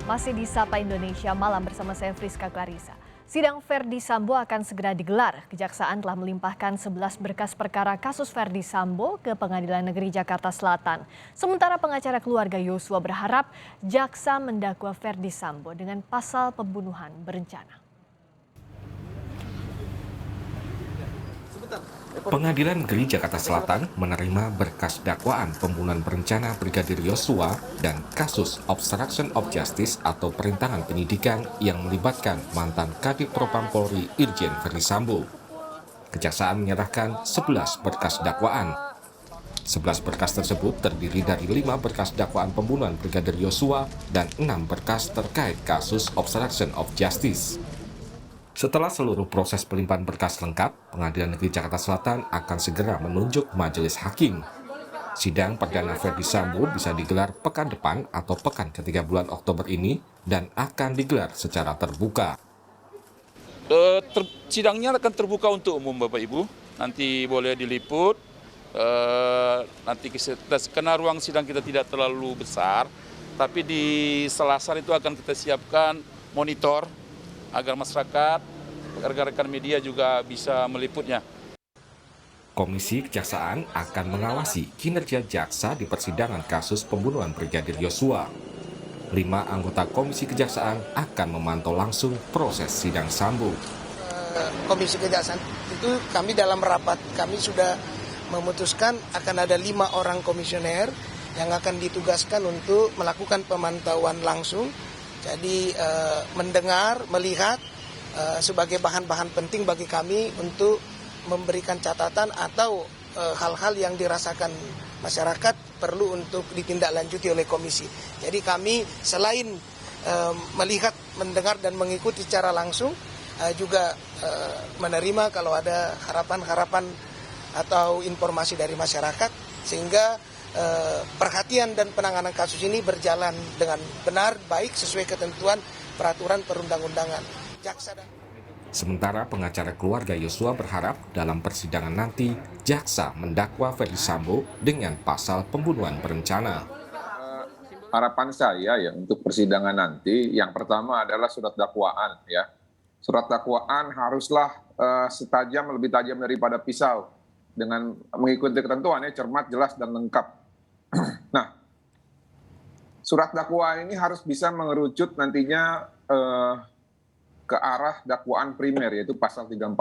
Masih di Sapa Indonesia Malam bersama saya Friska Clarissa. Sidang Verdi Sambo akan segera digelar. Kejaksaan telah melimpahkan 11 berkas perkara kasus Verdi Sambo ke Pengadilan Negeri Jakarta Selatan. Sementara pengacara keluarga Yosua berharap jaksa mendakwa Verdi Sambo dengan pasal pembunuhan berencana. Pengadilan Negeri Jakarta Selatan menerima berkas dakwaan pembunuhan berencana Brigadir Yosua dan kasus obstruction of justice atau perintangan penyidikan yang melibatkan mantan Kadif Propam Polri Irjen Verdi Sambo. Kejaksaan menyerahkan 11 berkas dakwaan. 11 berkas tersebut terdiri dari 5 berkas dakwaan pembunuhan Brigadir Yosua dan 6 berkas terkait kasus obstruction of justice. Setelah seluruh proses pelimpahan berkas lengkap, Pengadilan Negeri Jakarta Selatan akan segera menunjuk majelis hakim. Sidang perdana Verdi Sambo bisa digelar pekan depan atau pekan ketiga bulan Oktober ini dan akan digelar secara terbuka. Sidangnya akan terbuka untuk umum Bapak Ibu, nanti boleh diliput. Nanti karena ruang sidang kita tidak terlalu besar, tapi di Selasar itu akan kita siapkan monitor agar masyarakat, rekan-rekan media juga bisa meliputnya. Komisi Kejaksaan akan mengawasi kinerja jaksa di persidangan kasus pembunuhan Brigadir Yosua. 5 anggota Komisi Kejaksaan akan memantau langsung proses sidang Sambo. Komisi Kejaksaan itu kami dalam rapat, kami sudah memutuskan akan ada 5 orang komisioner yang akan ditugaskan untuk melakukan pemantauan langsung. Jadi mendengar, melihat sebagai bahan-bahan penting bagi kami untuk memberikan catatan atau hal-hal yang dirasakan masyarakat perlu untuk ditindaklanjuti oleh komisi. Jadi kami selain melihat, mendengar dan mengikuti secara langsung juga menerima kalau ada harapan-harapan atau informasi dari masyarakat sehingga perhatian dan penanganan kasus ini berjalan dengan benar, baik, sesuai ketentuan peraturan perundang-undangan. Sementara pengacara keluarga Yosua berharap dalam persidangan nanti, jaksa mendakwa Verdi Sambo dengan pasal pembunuhan berencana. Harapan saya ya untuk persidangan nanti, yang pertama adalah surat dakwaan ya. Surat dakwaan haruslah lebih tajam daripada pisau dengan mengikuti ketentuannya cermat, jelas dan lengkap. Nah, surat dakwaan ini harus bisa mengerucut nantinya ke arah dakwaan primer, yaitu pasal 340.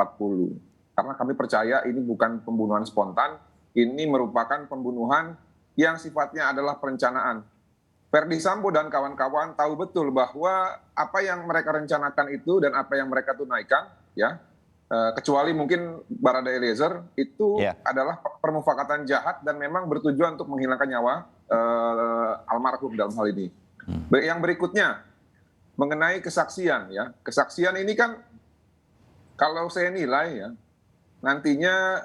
Karena kami percaya ini bukan pembunuhan spontan, ini merupakan pembunuhan yang sifatnya adalah perencanaan. Verdi Sambo dan kawan-kawan tahu betul bahwa apa yang mereka rencanakan itu dan apa yang mereka tunaikan, ya, kecuali mungkin Barada Eliezer itu adalah permufakatan jahat dan memang bertujuan untuk menghilangkan nyawa almarhum dalam hal ini. Yang berikutnya mengenai kesaksian ya, kesaksian ini kan kalau saya nilai ya nantinya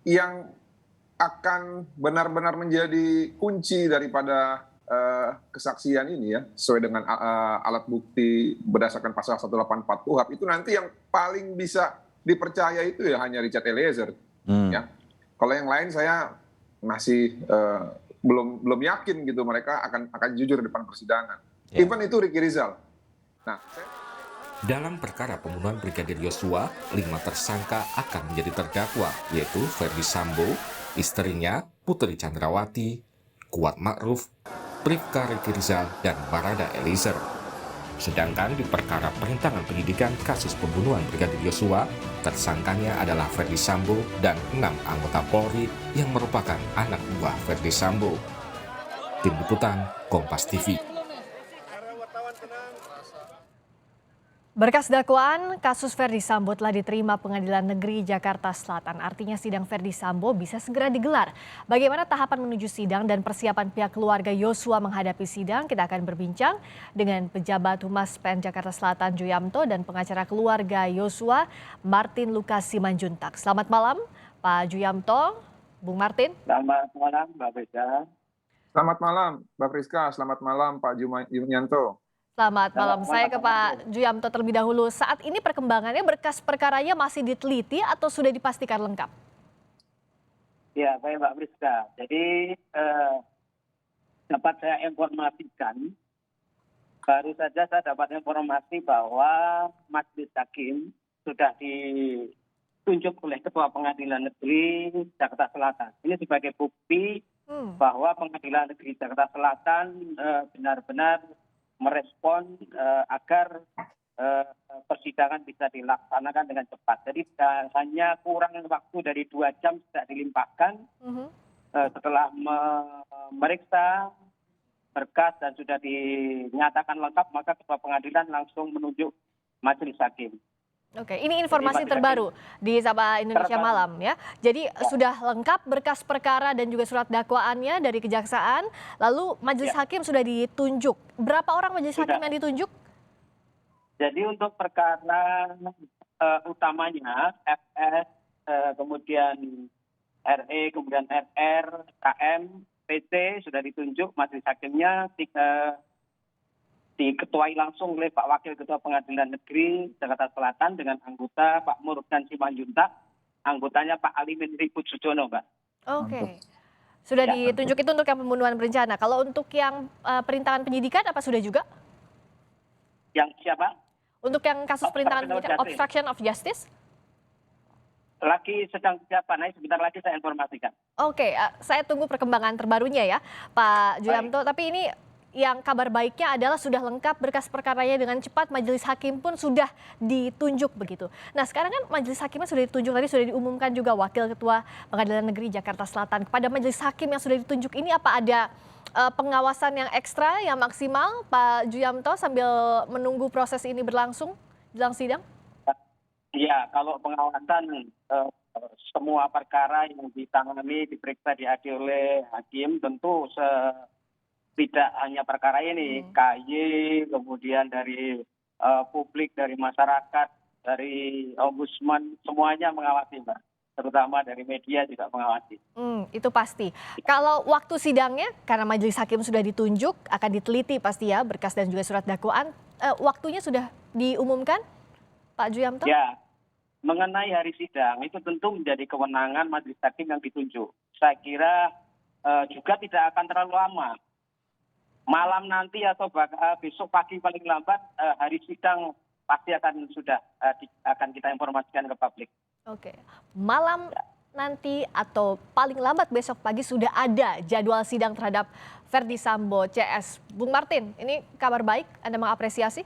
yang akan benar-benar menjadi kunci daripada kesaksian ini ya, sesuai dengan alat bukti berdasarkan pasal 184 KUHP itu nanti yang paling bisa dipercaya itu ya hanya Richard Eliezer. Ya. Kalau yang lain saya masih belum yakin gitu mereka akan jujur di depan persidangan. Even itu Ricky Rizal. Nah, dalam perkara pembunuhan Brigadir Yosua, 5 tersangka akan menjadi terdakwa, yaitu Verdi Sambo, istrinya Putri Chandrawati, Kuat Ma'ruf, Bribka Ricky Rizal, dan Barada Eliezer. Sedangkan di perkara perintangan penyidikan kasus pembunuhan Brigadir Yosua, tersangkanya adalah Verdi Sambo dan 6 anggota Polri yang merupakan anak buah Verdi Sambo. Tim Liputan, Kompas TV. Berkas dakwaan kasus Verdi Sambo telah diterima Pengadilan Negeri Jakarta Selatan. Artinya sidang Verdi Sambo bisa segera digelar. Bagaimana tahapan menuju sidang dan persiapan pihak keluarga Yosua menghadapi sidang? Kita akan berbincang dengan pejabat Humas PN Jakarta Selatan Juyamto dan pengacara keluarga Yosua Martin Lukas Simanjuntak. Selamat malam Pak Juyamto, Bung Martin. Selamat malam Mbak Friska. Selamat malam Mbak Friska, selamat malam Pak Juyamto. Selamat malam, saya ke Pak Juyamto terlebih dahulu. Saat ini perkembangannya berkas perkaranya masih diteliti atau sudah dipastikan lengkap? Ya, baik Mbak Friska. Jadi dapat saya informasikan Baru saja saya dapat informasi bahwa Majelis Hakim sudah ditunjuk oleh Ketua Pengadilan Negeri Jakarta Selatan. Ini sebagai bukti bahwa Pengadilan Negeri Jakarta Selatan benar-benar merespon agar persidangan bisa dilaksanakan dengan cepat. Jadi hanya kurang waktu dari 2 jam sudah dilimpahkan setelah memeriksa berkas dan sudah dinyatakan lengkap, maka Ketua Pengadilan langsung menunjuk Majelis Hakim. Oke, ini informasi terbaru di Sapa Indonesia Malam ya. Jadi sudah lengkap berkas perkara dan juga surat dakwaannya dari Kejaksaan, lalu Majelis Hakim sudah ditunjuk. Berapa orang Majelis Hakim yang ditunjuk? Jadi untuk perkara utamanya FS, kemudian RE, kemudian RR, KM, PT sudah ditunjuk Majelis Hakimnya diketuai langsung oleh Pak Wakil Ketua Pengadilan Negeri Jakarta Selatan dengan anggota Pak Murdan Simanjuntak, anggotanya Pak Alimin Ribut Sujono, Mbak. Oke. Sudah ditunjuk itu untuk yang pembunuhan berencana. Kalau untuk yang perintangan penyidikan apa sudah juga? Yang siapa? Untuk yang kasus perintangan penyidikan obstruction of justice? Lagi sedang siapa? Nah, sebentar lagi saya informasikan. Oke, saya tunggu perkembangan terbarunya ya, Pak Juyamto. Tapi ini yang kabar baiknya adalah sudah lengkap berkas perkaranya dengan cepat, Majelis Hakim pun sudah ditunjuk begitu. Nah sekarang kan Majelis Hakimnya sudah ditunjuk, tadi sudah diumumkan juga Wakil Ketua Pengadilan Negeri Jakarta Selatan. Kepada Majelis Hakim yang sudah ditunjuk ini apa ada pengawasan yang ekstra, yang maksimal Pak Juyamto sambil menunggu proses ini berlangsung dalam sidang? Iya, kalau pengawasan semua perkara yang ditangani, diperiksa, diadili oleh hakim, tentu tidak hanya perkara ini, KY, kemudian dari publik, dari masyarakat, dari ombudsman, semuanya mengawasi, Mbak. Terutama dari media juga mengawasi. Itu pasti. Kalau waktu sidangnya, karena Majelis Hakim sudah ditunjuk, akan diteliti pasti ya berkas dan juga surat dakwaan. Waktunya sudah diumumkan, Pak Juyamto? Ya. Mengenai hari sidang itu tentu menjadi kewenangan Majelis Hakim yang ditunjuk. Saya kira juga tidak akan terlalu lama. Malam nanti atau besok pagi paling lambat hari sidang pasti akan akan kita informasikan ke publik. Oke, malam nanti atau paling lambat besok pagi sudah ada jadwal sidang terhadap Ferdy Sambo CS. Bung Martin, ini kabar baik, Anda mengapresiasi?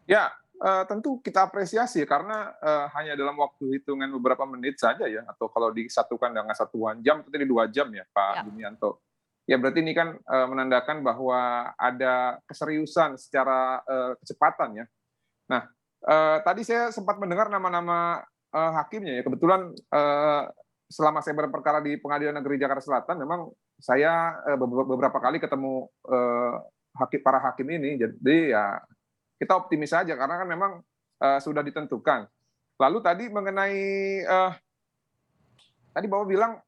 Ya. Tentu kita apresiasi karena hanya dalam waktu hitungan beberapa menit saja ya, atau kalau disatukan dengan 1 jam, itu 2 jam ya Pak Jumianto. Ya berarti ini kan menandakan bahwa ada keseriusan secara kecepatan ya. Nah tadi saya sempat mendengar nama-nama hakimnya ya, kebetulan selama saya berperkara di Pengadilan Negeri Jakarta Selatan, memang saya beberapa kali ketemu para hakim ini, jadi ya kita optimis saja karena kan memang sudah ditentukan. Lalu tadi mengenai tadi Bapak bilang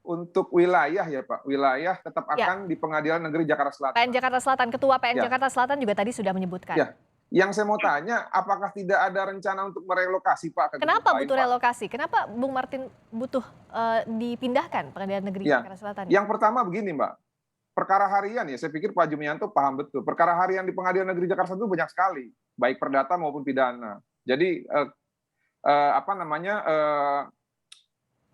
untuk wilayah ya Pak, wilayah tetap akan di Pengadilan Negeri Jakarta Selatan. PN Jakarta Selatan, Ketua PN Jakarta Selatan juga tadi sudah menyebutkan. Ya, yang saya mau tanya, apakah tidak ada rencana untuk merelokasi Pak? Kenapa butuh relokasi? Kenapa Bung Martin butuh dipindahkan Pengadilan Negeri Jakarta Selatan? Yang pertama begini Mbak. Perkara harian ya, saya pikir Pak Jumianto paham betul. Perkara harian di Pengadilan Negeri Jakarta itu banyak sekali, baik perdata maupun pidana. Jadi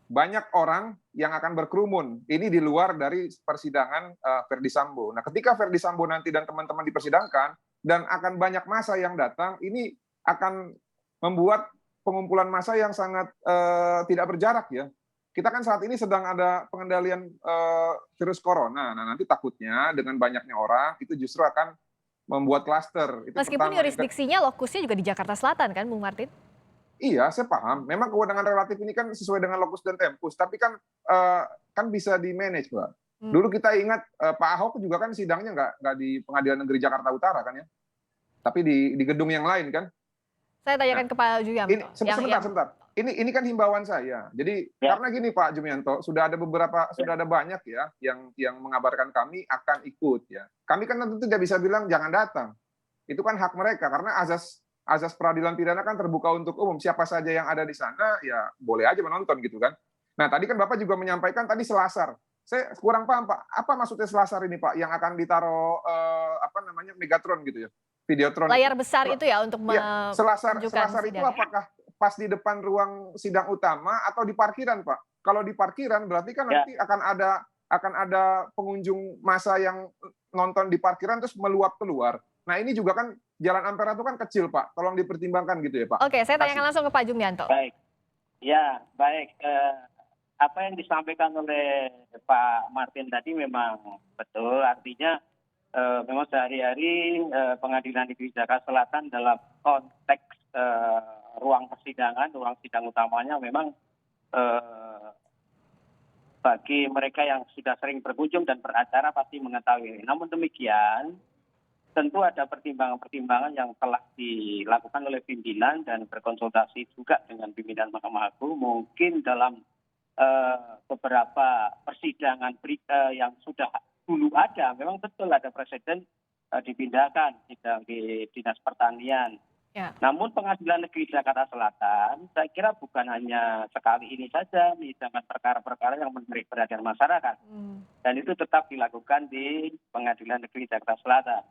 banyak orang yang akan berkerumun. Ini di luar dari persidangan Ferdy Sambo. Nah, ketika Ferdy Sambo nanti dan teman-teman dipersidangkan dan akan banyak massa yang datang, ini akan membuat pengumpulan massa yang sangat tidak berjarak ya. Kita kan saat ini sedang ada pengendalian virus corona. Nah, nanti takutnya dengan banyaknya orang itu justru akan membuat klaster. Meskipun jurisdiksinya, lokusnya juga di Jakarta Selatan kan, Bung Martin? Iya, saya paham. Memang kewenangan relatif ini kan sesuai dengan lokus dan tempus, tapi kan bisa di-manage, Mbak. Dulu kita ingat Pak Ahok juga kan sidangnya nggak di Pengadilan Negeri Jakarta Utara kan ya, tapi di gedung yang lain kan. Saya tanyakan ke Pak Juyamto. Sebentar. Ini kan himbauan saya. Jadi karena gini Pak Jumianto, sudah ada banyak ya yang mengabarkan kami akan ikut ya. Kami kan tentu tidak bisa bilang jangan datang. Itu kan hak mereka karena azas peradilan pidana kan terbuka untuk umum. Siapa saja yang ada di sana ya boleh aja menonton gitu kan. Nah, tadi kan Bapak juga menyampaikan tadi Selasar. Saya kurang paham Pak, apa maksudnya Selasar ini Pak yang akan ditaruh namanya Megatron gitu ya, Videotron. Layar besar itu ya untuk Ya, selasar menunjukkan itu sidang. apakah pas di depan ruang sidang utama atau di parkiran, Pak? Kalau di parkiran berarti kan nanti akan ada pengunjung massa yang nonton di parkiran terus meluap keluar. Nah, ini juga kan Jalan Ampera itu kan kecil, Pak. Tolong dipertimbangkan gitu ya, Pak. Oke, saya Kasih. tanyakan langsung ke Pak Jumianto. Baik. Ya, baik. Apa yang disampaikan oleh Pak Martin tadi memang betul. Artinya memang sehari-hari Pengadilan Negeri Jakarta Selatan dalam konteks ruang persidangan, ruang sidang utamanya memang bagi mereka yang sudah sering berkunjung dan beracara pasti mengetahui. Namun demikian, tentu ada pertimbangan-pertimbangan yang telah dilakukan oleh pimpinan dan berkonsultasi juga dengan pimpinan Mahkamah Agung. Mungkin dalam beberapa persidangan yang sudah dulu ada, memang betul ada presiden dipindahkan sidang di Dinas Pertanian. Ya. Namun Pengadilan Negeri Jakarta Selatan, saya kira bukan hanya sekali ini saja menyidangkan perkara-perkara yang menarik perhatian masyarakat. Dan itu tetap dilakukan di Pengadilan Negeri Jakarta Selatan.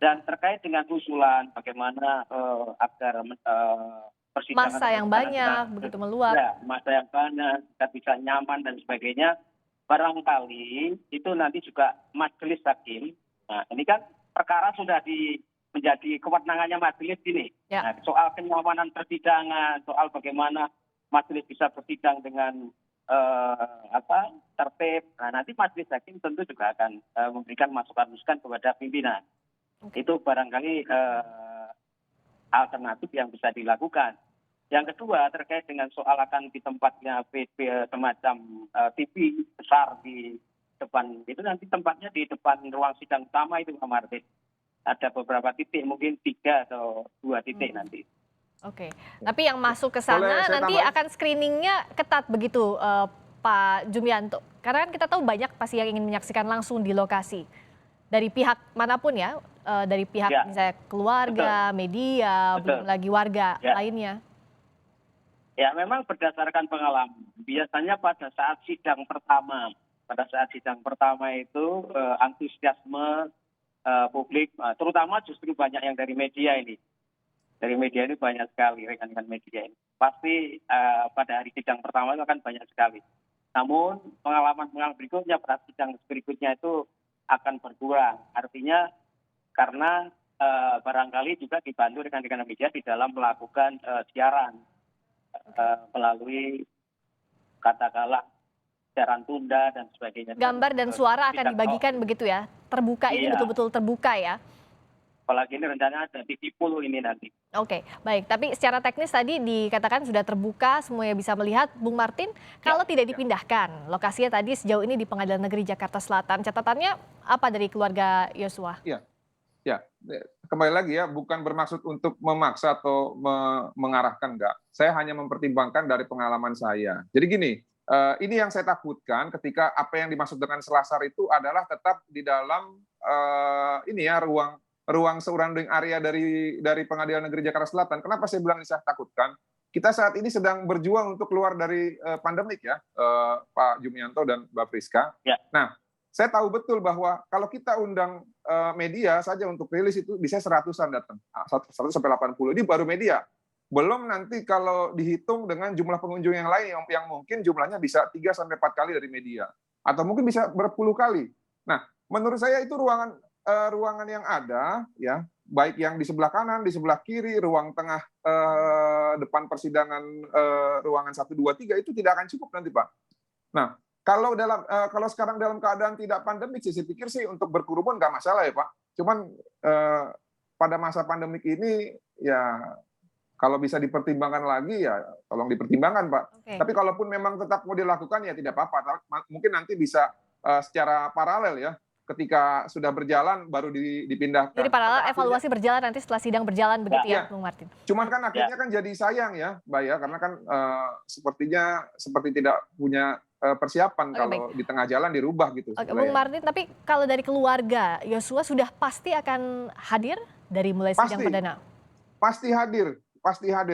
Dan terkait dengan usulan bagaimana agar persidangan Masa yang banyak, begitu meluap. Ya, masa yang banyak, kita bisa nyaman dan sebagainya. Barangkali itu nanti juga majelis hakim. Nah, ini kan perkara sudah menjadi kewenangannya majelis ini. Ya. Nah, soal kenyamanan persidangan, soal bagaimana majelis bisa bersidang dengan tertib. Nah, nanti majelis hakim tentu juga akan memberikan masukan-masukan kepada pimpinan. Itu barangkali alternatif yang bisa dilakukan. Yang kedua terkait dengan soal akan di tempatnya semacam TV besar di depan, itu nanti tempatnya di depan ruang sidang utama itu, Pak Martin. Ada beberapa titik, mungkin 3 atau 2 titik nanti. Oke, tapi yang masuk ke sana nanti akan screeningnya ketat begitu, Pak Jumianto. Karena kan kita tahu banyak pasti yang ingin menyaksikan langsung di lokasi. Dari pihak manapun ya, dari pihak misalnya keluarga, media, belum lagi warga lainnya. Ya, memang berdasarkan pengalaman. Biasanya pada saat sidang pertama itu antusiasme publik, terutama justru banyak yang dari media ini. Dari media ini banyak sekali, rekan-rekan media ini. Pasti pada hari sidang pertama itu akan banyak sekali. Namun pengalaman berikutnya, pada sidang berikutnya itu akan berkurang. Artinya karena barangkali juga dibantu rekan-rekan media di dalam melakukan siaran melalui katakanlah siaran tunda dan sebagainya. Gambar dan suara akan dibagikan begitu ya? Terbuka, ini betul-betul terbuka ya? Apalagi ini rencananya ada TV pool ini nanti. Oke, baik. Tapi secara teknis tadi dikatakan sudah terbuka, semuanya bisa melihat. Bung Martin, kalau tidak dipindahkan, lokasinya tadi sejauh ini di Pengadilan Negeri Jakarta Selatan, catatannya apa dari keluarga Yosua? Ya, kembali lagi ya, bukan bermaksud untuk memaksa atau mengarahkan, enggak. Saya hanya mempertimbangkan dari pengalaman saya. Jadi gini, ini yang saya takutkan ketika apa yang dimaksud dengan selasar itu adalah tetap di dalam ruang surrounding area dari Pengadilan Negeri Jakarta Selatan. Kenapa saya bilang ini saya takutkan? Kita saat ini sedang berjuang untuk keluar dari pandemik ya, Pak Jumianto dan Mbak Priska. Ya. Nah, saya tahu betul bahwa kalau kita undang media saja untuk rilis itu bisa 100-an datang, 100 sampai 80. Ini baru media. Belum nanti kalau dihitung dengan jumlah pengunjung yang lain yang mungkin jumlahnya bisa 3 sampai 4 kali dari media. Atau mungkin bisa berpuluh kali. Nah, menurut saya itu ruangan yang ada, ya, baik yang di sebelah kanan, di sebelah kiri, ruang tengah depan persidangan ruangan 1, 2, 3 itu tidak akan cukup nanti, Pak. Nah, kalau sekarang dalam keadaan tidak pandemik sih, saya pikir sih untuk berkerumun nggak masalah ya, Pak. Cuman pada masa pandemik ini ya kalau bisa dipertimbangkan lagi ya tolong dipertimbangkan, Pak. Okay. Tapi kalaupun memang tetap mau dilakukan ya tidak apa-apa. Mungkin nanti bisa secara paralel ya. Ketika sudah berjalan baru dipindahkan. Jadi paralel evaluasi berjalan nanti setelah sidang berjalan begitu ya, Bung Martin. Cuman kan akhirnya kan jadi sayang ya, Mbak ya, karena kan sepertinya seperti tidak punya persiapan kalau di tengah jalan dirubah gitu. Bung Martin, tapi kalau dari keluarga Yosua sudah pasti akan hadir dari mulai sidang perdana? Pasti hadir.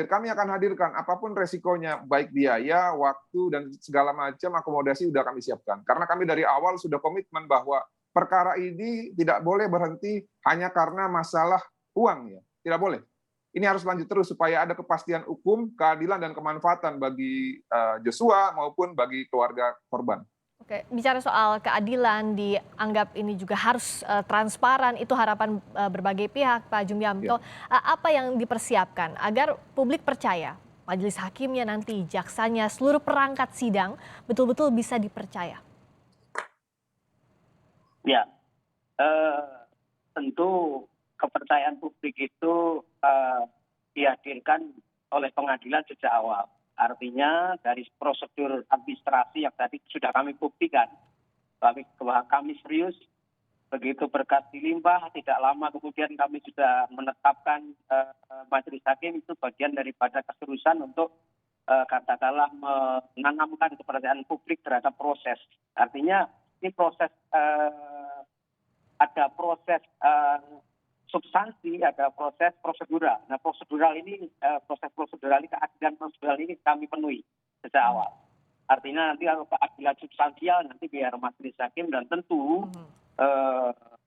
Kami akan hadirkan apapun resikonya, baik biaya, waktu, dan segala macam akomodasi sudah kami siapkan. Karena kami dari awal sudah komitmen bahwa perkara ini tidak boleh berhenti hanya karena masalah uang, ya. Tidak boleh. Ini harus lanjut terus supaya ada kepastian hukum, keadilan, dan kemanfaatan bagi Joshua maupun bagi keluarga korban. Oke, bicara soal keadilan dianggap ini juga harus transparan, itu harapan berbagai pihak, Pak Jumianto. Apa yang dipersiapkan agar publik percaya majelis hakimnya nanti, jaksanya, seluruh perangkat sidang betul-betul bisa dipercaya? Ya, tentu kepercayaan publik itu dihadirkan oleh pengadilan sejak awal. Artinya dari prosedur administrasi yang tadi sudah kami buktikan, bahwa kami serius, begitu berkas dilimpah, tidak lama kemudian kami sudah menetapkan majelis hakim itu bagian daripada keseriusan untuk katakanlah menanamkan kepercayaan publik terhadap proses. Artinya ini proses ada proses substansi, ada proses prosedural. Nah, prosedural ini, proses prosedural ini, keadilan prosedural ini kami penuhi sejak awal. Artinya nanti kalau keadilan substansial nanti biar majelis hakim, dan tentu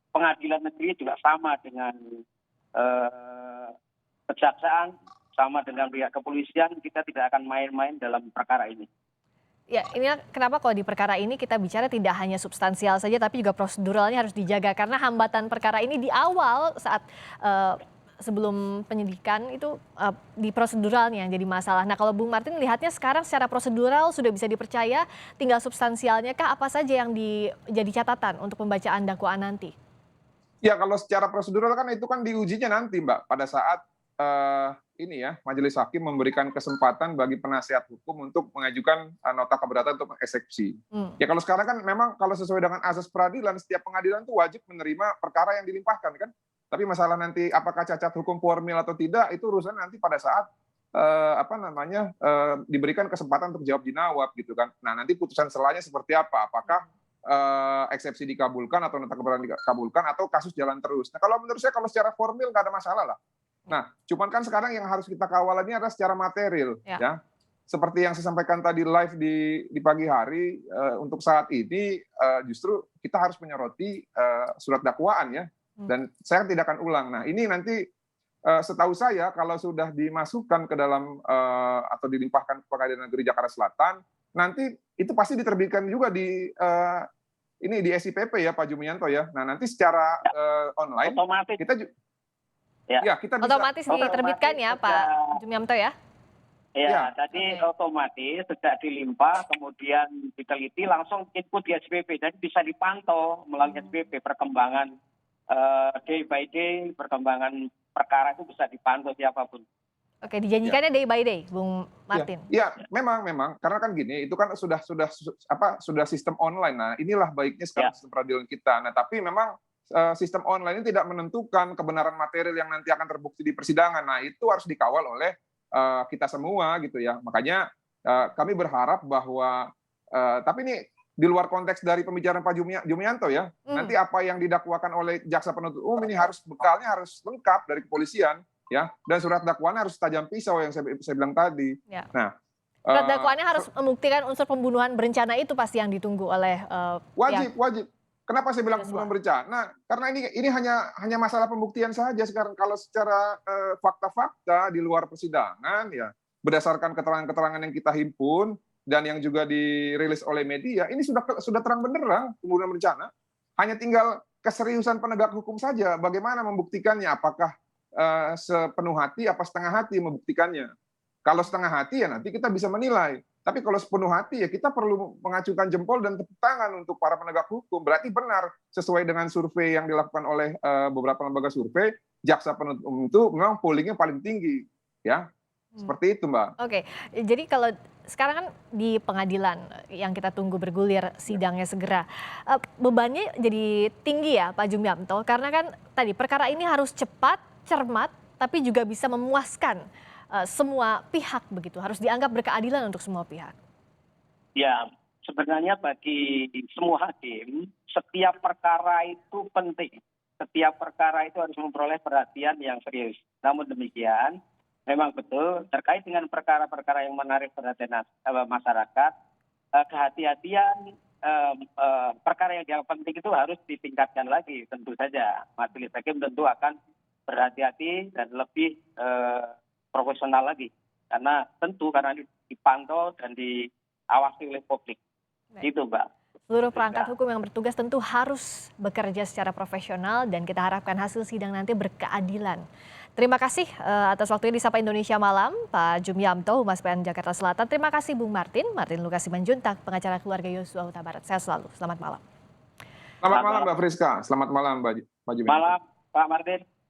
pengadilan negeri juga sama dengan kejaksaan, sama dengan pihak kepolisian, kita tidak akan main-main dalam perkara ini. Ya, ini kenapa kalau di perkara ini kita bicara tidak hanya substansial saja, tapi juga proseduralnya harus dijaga. Karena hambatan perkara ini di awal saat sebelum penyidikan itu di proseduralnya yang jadi masalah. Nah, kalau Bung Martin lihatnya sekarang secara prosedural sudah bisa dipercaya, tinggal substansialnya kah apa saja yang jadi catatan untuk pembacaan dakwaan nanti? Ya, kalau secara prosedural kan itu kan diujinya nanti, Mbak, pada saat majelis hakim memberikan kesempatan bagi penasihat hukum untuk mengajukan nota keberatan untuk mengeksekusi. Ya, kalau sekarang kan memang kalau sesuai dengan azas peradilan, setiap pengadilan itu wajib menerima perkara yang dilimpahkan, kan. Tapi masalah nanti apakah cacat hukum formil atau tidak, itu urusan nanti pada saat diberikan kesempatan untuk jawab jinawab, gitu kan. Nah, nanti putusan selanya seperti apa? Apakah eksepsi dikabulkan atau nota keberatan dikabulkan atau kasus jalan terus. Nah, kalau menurut saya kalau secara formil nggak ada masalah lah. Nah, cuman kan sekarang yang harus kita kawal ini adalah secara material, ya. Seperti yang saya sampaikan tadi live di pagi hari, untuk saat ini justru kita harus menyoroti surat dakwaan, ya. Dan saya tidak akan ulang. Nah, ini nanti setahu saya kalau sudah dimasukkan ke dalam atau dilimpahkan ke Pengadilan Negeri Jakarta Selatan, nanti itu pasti diterbitkan juga di SIPP, ya, Pak Jumianto, ya. Nah, nanti secara online otomatis kita kita bisa otomatis diterbitkan, ya, Pak Jumianto, ya? Ya, tadi otomatis sejak dilimpah kemudian diteliti langsung input di SPP, jadi bisa dipantau melalui SPP perkembangan day by day, perkembangan perkara itu bisa dipantau siapapun. Oke, dijanjikannya day by day, Bung Martin. Ya, memang karena kan gini, itu kan sudah sistem online. Nah, inilah baiknya sekarang sistem peradilan kita. Nah, tapi memang sistem online ini tidak menentukan kebenaran material yang nanti akan terbukti di persidangan. Nah, itu harus dikawal oleh kita semua, gitu ya. Makanya kami berharap bahwa tapi ini di luar konteks dari pembicaraan Pak Jumianto, ya. Nanti apa yang didakwakan oleh jaksa penuntut umum ini bekalnya harus lengkap dari kepolisian, ya. Dan surat dakwaannya harus tajam pisau yang saya bilang tadi. Ya. Nah, surat dakwaannya harus membuktikan unsur pembunuhan berencana, itu pasti yang ditunggu oleh wajib. Kenapa saya bilang pembunuhan berencana? Karena ini hanya masalah pembuktian saja sekarang. Kalau secara fakta-fakta di luar persidangan, ya, berdasarkan keterangan-keterangan yang kita himpun dan yang juga dirilis oleh media, ini sudah terang benderang pembunuhan berencana. Hanya tinggal keseriusan penegak hukum saja. Bagaimana membuktikannya? Apakah sepenuh hati, apa setengah hati membuktikannya? Kalau setengah hati, ya nanti kita bisa menilai. Tapi kalau sepenuh hati, ya kita perlu mengacukan jempol dan tepuk tangan untuk para penegak hukum. Berarti benar sesuai dengan survei yang dilakukan oleh beberapa lembaga survei, jaksa penuntut umum itu memang pollingnya paling tinggi, ya. Seperti itu, Mbak. Oke, jadi kalau sekarang kan di pengadilan yang kita tunggu bergulir sidangnya segera, bebannya jadi tinggi, ya, Pak Jumianto, karena kan tadi perkara ini harus cepat, cermat, tapi juga bisa memuaskan semua pihak, begitu, harus dianggap berkeadilan untuk semua pihak. Ya, sebenarnya bagi semua hakim, setiap perkara itu penting. Setiap perkara itu harus memperoleh perhatian yang serius. Namun demikian, memang betul terkait dengan perkara-perkara yang menarik perhatian masyarakat, kehati-hatian perkara yang dianggap penting itu harus ditingkatkan lagi. Tentu saja majelis hakim tentu akan berhati-hati dan lebih profesional lagi. Karena ini dipantau dan diawasi oleh publik. Gitu, Mbak. Seluruh perangkat hukum yang bertugas tentu harus bekerja secara profesional dan kita harapkan hasil sidang nanti berkeadilan. Terima kasih atas waktunya di Sapa Indonesia Malam, Pak Jumyamto, Humas PN Jakarta Selatan. Terima kasih Bung Martin Lukas Simanjuntak, pengacara keluarga Yosua Huta Barat. Sehat selalu, selamat malam. Selamat malam Mbak Friska, selamat malam Mbak Jumyamto. Malam Pak Martin.